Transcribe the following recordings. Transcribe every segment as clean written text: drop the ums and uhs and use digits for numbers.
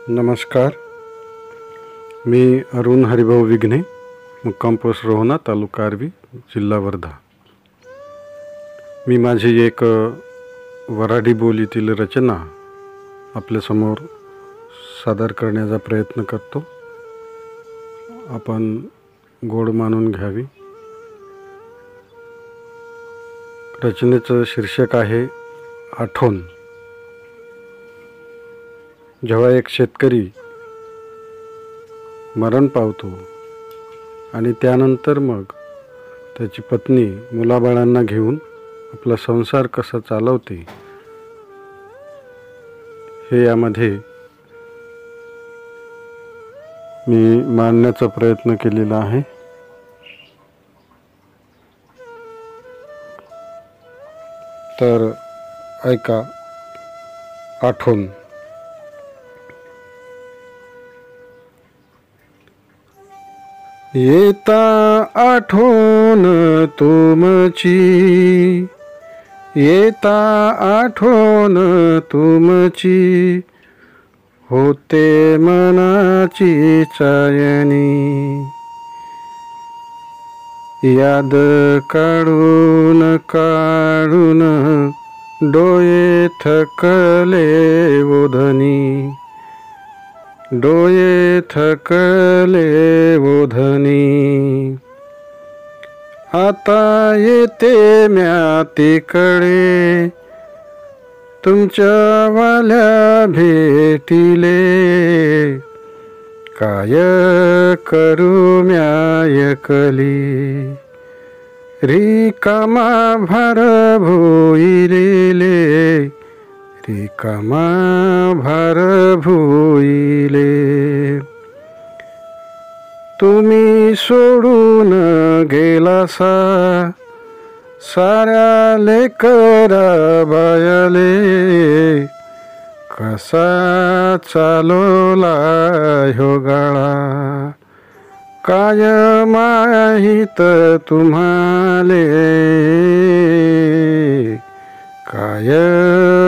नमस्कार. मी अरुण हरिभाऊ विघ्ने, मुक्काम पोस्ट रोहना, तालुका आर्वी, जिल्हा वर्धा. मी माझी एक वऱ्हाडी बोलीतील रचना आपल्यासमोर सादर करण्याचा प्रयत्न करतो. आपण गोड मानून घ्यावी. रचनेचं शीर्षक आहे आठवण. जेव्हा एक शेतकरी मरण पावतो आणि त्यानंतर मग त्याची पत्नी मुलाबाळांना घेऊन आपला संसार कसा चालवते हे यामध्ये मी मांडण्याचा प्रयत्न केलेला आहे. तर ऐका. आठवण. येता आठवण तुमची, येता आठवण तुमची, होते मनाची चायनी. याद काढून काढून डोळे थकले ओधनी, डोळे थकले ओधनी. आता येते म्या तिकडे तुमच्या वाल्या भेटीले. काय करू म्या एकली, रिकामा भार भोईले, रिकामा भार भोईले. तुम्ही सोडून गेलासा साऱ्या लेकरा बायाले. कसा चालवला ह्यो गाळा, काय माहित तुम्हाले, काय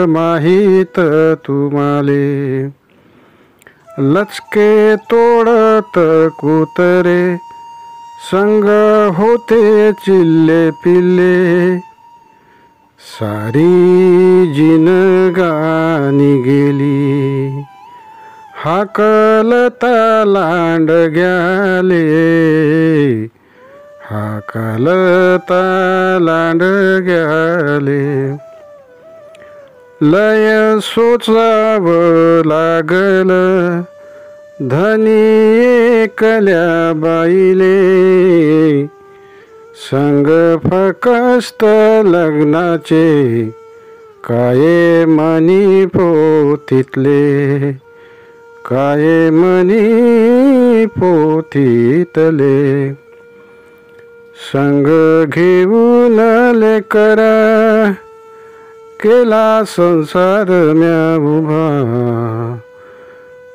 माहित तुम्हाले. लचके तोडत कुत्रे संग होते चिल्ले पिल्ले. सारी जिनगानी गेली, हाकलता लांडग्याले, हाकलता लांडग्याले. लय सोचावं लागल धनी एकल्या बाईले. संग फकस्त लग्नाचे काय मनी पोतीतले, काय मनी पोतीतले. संग घेऊन लेकरा केला संसार म्या उभा.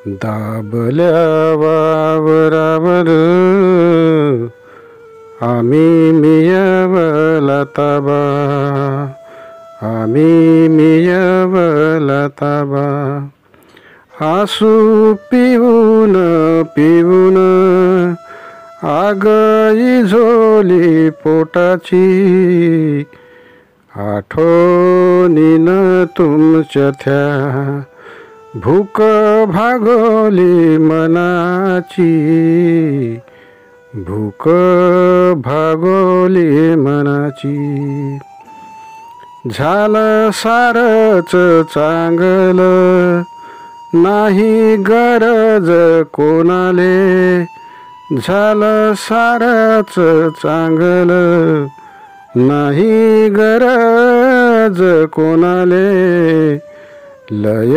दाबल्या वावरावर आम्ही मियवला ताबा, आम्ही मियवला ताबा. आसू पिऊन पिऊन आगई झोली पोटाची. आठवणीन तुमच्या थ्या भूक भागवली मनाची, भूक भागवली मनाची. झालं सारच चांगलं नाही गरज कोणाले. झालं सारच चांगलं नाही गरज कोणाले. लय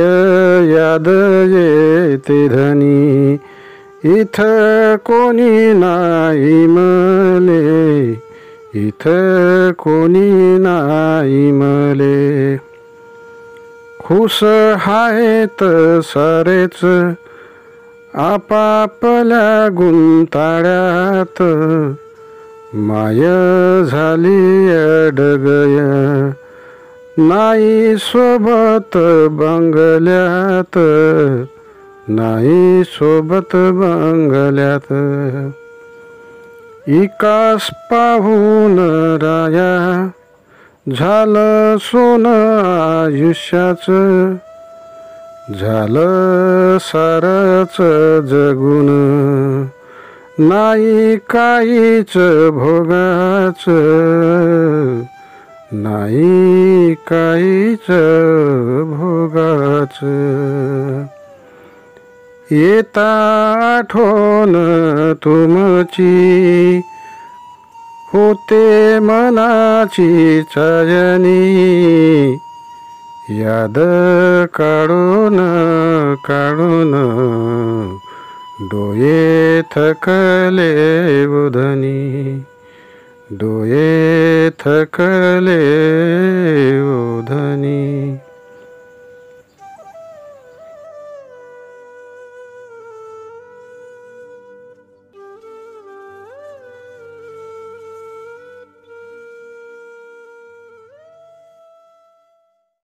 याद येते धनी इथं कोणी नाही मले, इथं कोणी नाही मले. खुश आहेत सारेच आपापल्या गुंताळ्यात. माय झाली अडगय नाही सोबत बंगल्यात. नाही सोबत बंगल्यात. इकास पाहून राया झालं सोनं आयुष्याचं, झालं सारच जगून नाही काहीच भोगाचं, नाही काहीच भोगाचं. येता आठवण तुमची होते मनाची चायनी, याद काढून काढून डोळे थकले बुधनी, डोळे थकले